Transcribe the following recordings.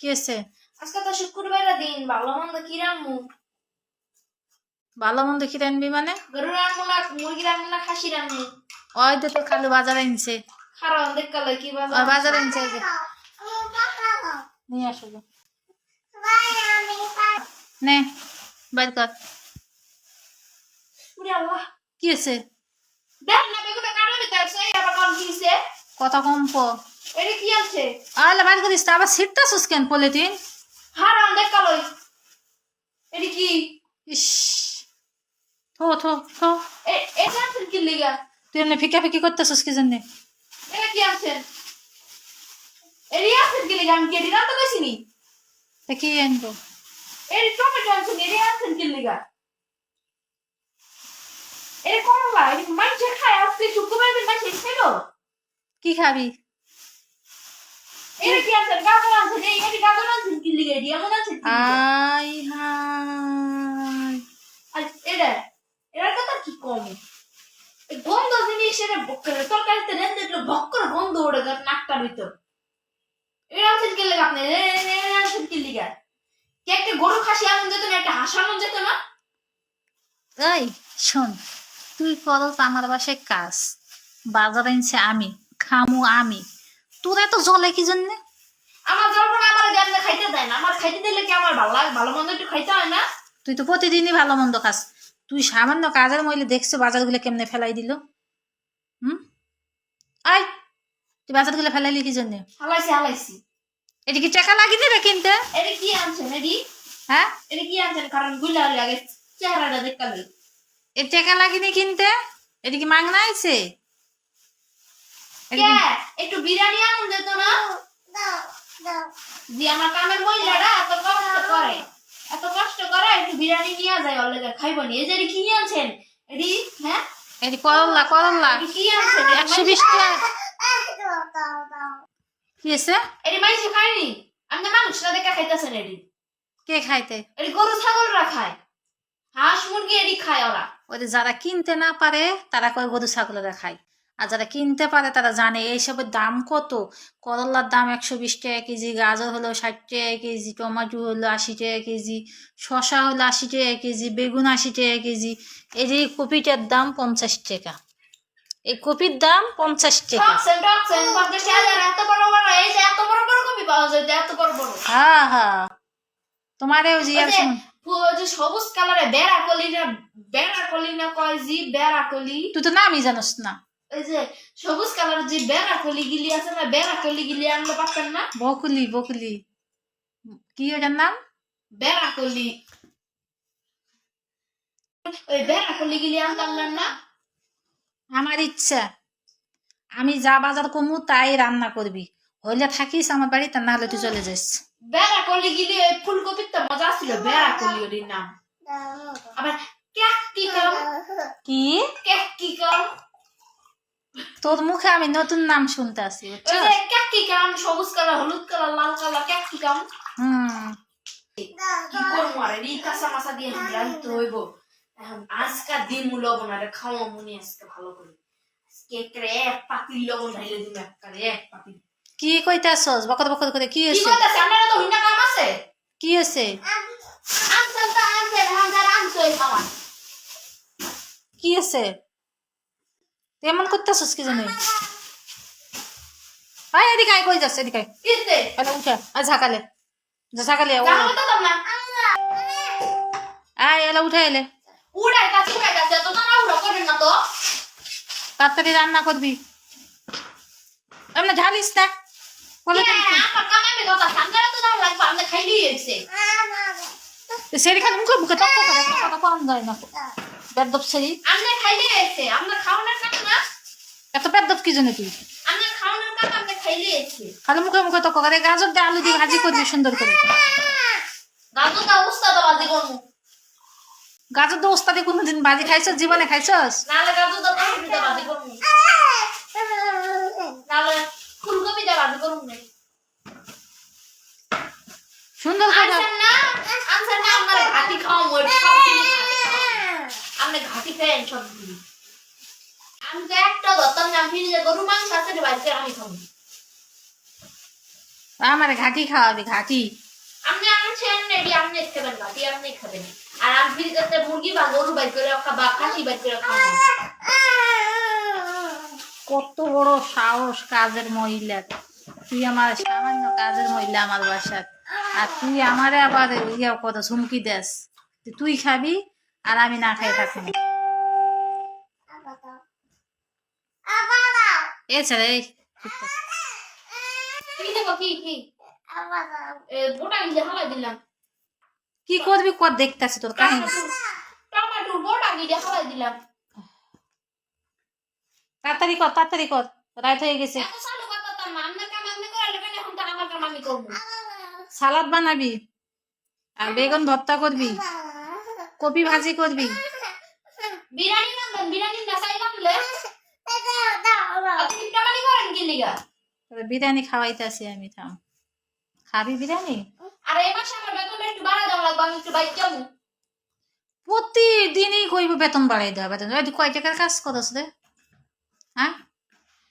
কি হয়েছে? আজকে তো শুক্রবার দিন, ভালো মন্দ কি রান্নু? ভালো মন্দ কি রানবি মানে? গরু রান্নু না মুরগি রান্নু না খাসি রান্নু? ওই তো খালু বাজার আনছে। খারাপ দেখালো কি ওই বাজার আনছে যে নিয়ে আসো নে বাইর কর। ওরে আল্লাহ, কি হয়েছে? দেখ না বেগুনে কাটো দিতে আছে, আবার কোন কি হইছে? কত কম্প এটা কি আছে? আলে বাইর করিস আবার ছিটতাছিস কেন পলিথিন? হারাম দেখালো। এটা কি? ইস থো থো থো। এটা আছেন কি লিগা? তুই এমনি ফিকা ফিকি করতেছিস কি জন্যে? এটা কি আছেন? এরি আছেন কি লিগা? আমি কি এটি রান্না কইছিনি? তা কি আনবো? এরি টমেটো আছেন, এরি আছেন কি লিগা? এর করলা, এটি মাইছে খায়, আজকে শুক্রবার দিন মাইছে খাইলো? কি খাবি? এটা কি আছেন? গাজর আছেন, এটি গাজর আছেন কি লিগা? এটি এমন আছেন কি লিগা? আই হাই আর এটার কথা কি কম? এই গন্ধ জিনিস এটা বক্করে তরকারিতে রেন দেখলে বক্কর গন্ধ ওড়ে যার নাকটার ভিতর। এটা আছেন কি লিগা আপনি? এটা আছেন কি লিগা? কি একটা গরু খাসি আনন্দ যেত না, একটা হাঁস আনন্দ যেত না? এই শোন, তুই করস আমার বাসায় কাজ, বাজার আনছে আমি, খামু আমি, তোর এত জলে কি জন্যে? আমার যখন আমার গামনে খাইতে দেয় না, আমার খাইতে দিলে কি আমার ভালো লাগে? ভালো মন্দ একটু খাইতে হয় না? তুই তো প্রতিদিনই ভালো মন্দ খাস। তুই সামান্য কাজের মহিলা দেখছো বাজারগুলো কেমনে ফেলাই দিল? হুম আয়, তুই বাজারগুলো ফেলাইলি কি জন্যে? হালাইছি। এটি কি টাকা লাগিয়ে রে কিনতে? এটা কি আনছেন এডি? হ্যাঁ, এটা কি আনছেন? কারণ গুলা লাগে চেহারাটা দেখালে। এর টাকা লাগিনি কিনতে? এটি কি মাংনা আইছে? কে একটু বিরিয়ানি আনুন যেত না? জি, আমার কামের মহিলারা এত কষ্ট করে একটু বিরিয়ানি নিয়ে যায়, ওর লেগে খাইব নি। এই যে এডি কি আনছেন এডি? হ্যাঁ, এটি করল্লা করল্লা এডি কি আনছেন? 120 টাকা। কি আছে? এডি মাইছে খায়নি, আপনি মানুষরা দেখে খাইতেছেন। এডি কে খাইতে? এডি গরু ছাগলরা খায়, হাঁস মুরগি এডি খায় ওরা। ওদের যারা কিনতে না পারে তারা কয় গরু ছাগলেরা খায়, আর যারা কিনতে পারে তারা জানে এইসবের দাম কত। করলার দাম 120 টাকা কেজি, গাজর হলো 60 টাকা কেজি, টমেটো হলো 80 টাকা কেজি, শসা হলো 80 টাকা কেজি, বেগুন 80 টাকা কেজি, এই যে কপিটার দাম 50 টাকা। এই কপির দাম 50 টাকা। টকছেন 50,000 এত বড় বড়, এই যে এত বড় বড় কপি পাওয়া যায়, এত বড় বড়। হ্যাঁ হ্যাঁ, তোমারেও জিয়ার ওই যে সবুজ কালারে বেড়াকলি না কয় জি, বেড়াকলি। তুই তো নামই জানোস না। ওই যে সবুজ কালারের যে বেড়াকলি গিলি আছে না, বেড়াকলি গিলি আনলে পারতেন না? বকুলি বকুলি, কি ওটার নাম? বেড়াকলি। ওই বেড়াকলি গিলি আনতাম না? আমার ইচ্ছা, আমি যা বাজার কমু তাই রান্না করবি, হইলে থাকিস আমার বাড়িতে, না হলে তুই চলে যাস। বেড়াকলি গিলি ওই ফুলকপির তো মজা ছিল, বেড়াকলি ওর নাম। আবার ক্যাপসিকাম। কি ক্যাপসিকাম? তোর মুখে আমি নতুন নাম শুনতে আসি, ওই বুঝছো? যে ক্যাপসিকাম, সবুজ কালার, হলুদ কালার, লাল কালার ক্যাপসিকাম। কি করবো আর এই কাঁচা মাছা দিয়ে রাখতে হইব। এখন আজকাল দিন লবণ আর খাওয়া মনে আজকে ভালো করে, আজকে একটা এক পাতিল লবণ ঢাইলে দিন, এক পাতিল। কি কইতাছস বকর বকর করে? কি কি হয়েছে? কইতাছে? আপনারা তো হিন্না কাম আছে। কি হয়েছে? আনছেন তো আনছেন, হাজার আনছেন আমার। কি হয়েছে? এমন করতেছস কি জানি? আয় এদিকে আয়, কই যাচ্ছে? এদিকে আয়, কিনতে আরে উঠা, আয় ঝাকালে, যা ঝাকালে জানো তো তোমরা আয়, এলা উঠা এলে উড়াই কাছে তো না উড়া করেন না তো। তাড়াতাড়ি রান্না করবি, এমনি ঝালিস না বলে। আমার কামে আমি কথা সামনে তো দাও লাগবে, আমরা খাইলি এসে। সেরি খান মুখে মুখে তক্ক করে কথা কম যায় না, বেদব সেরি। আমরা খাইলি এসে, আমরা খাওয়ানোর কাম না। এত বেদব কি জন্য তুই? আমরা খাওয়ানোর কাম, আমরা খাইলি এসে। খালি মুখে মুখে তক্ক করে। গাজর দিয়ে আলু দিয়ে ভাজি করবি সুন্দর করে। গাজর দা উস্তাদ বাজি করমু। গাজর দিয়ে ওস্তাদি কোনোদিন ভাজি খাইছস? জীবনে খাইছস? নালে গাজর দা ফুলকপি দা বাজি করমু, নালে ফুলকপি দা বাজি করমু। সুন্দর করে আনছেন না আমরা ঘাটি খাওয়ামু, আমরা ঘাটি খাই সব দিই। আমি তো একটা ধরতাম না, ফিরে যে গরু মাংস আছে বাড়িতে আমি খাবো। আমারে ঘাটি খাওয়াবি ঘাটি। আপনি আনছেন রেডি, আপনি খাবেন বাটি, আপনি খাবেন। আর আমি ফ্রিজেতে মুরগি বা গরু বাইর করে রাখা বা খাসি বাইর করে খাবো। কত বড় সাহস কাজের মহিলা, তুই আমার সামান্য কাজের মহিলা আমার বাসার, আর তুই আমারে আবার ইয়া কত হুমকি দেস যে তুই খাবি আর আমি না খাই থাকবো। এ ছেলে এই চুপ কর। কি দেবো কি কি গোটা গিলে হালাই দিলাম। কি করবি কর, দেখতেছি তোর কাহিনী। টমেটো গোটা গিলে হালাই দিলাম। তাড়াতাড়ি কর তাড়াতাড়ি কর, রাত হয়ে গেছে। এত সালু কথা তো আপনার কাম আপনি করে নেবেন, এখন তো আমার কাম আমি করবো। সালাদ বানাবি আর বেগুন ভর্তা করবি, কপি ভাজি করবি। বিরিয়ানি রান্না, বিরিয়ানি না চাই রান্নলে আপনি টামানি করেন কি লিগা? তবে বিরিয়ানি খাওয়াইতেছি আমি, থাম। খাবি বিরিয়ানি? আর এই মাসে আমার বেতনটা একটু বাড়া দেওয়া লাগবে, আমি একটু বাইক যাবো। প্রতিদিনই কইব বেতন বাড়াই দেওয়া, বেতন তুই কয় টাকার কাজ করস রে? হ্যাঁ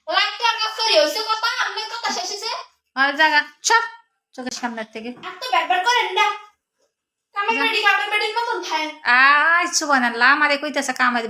লাইটটা কাজ করি হইছে কথা, আপনার কথা শেষ হইছে। আর জায়গা সব চোখের সামনের থেকে। আর তো ব্যাট করেন না, কামের বেডি মতন খায়। আয় সুবহানাল্লাহ, আমারে কইতেছে কামাই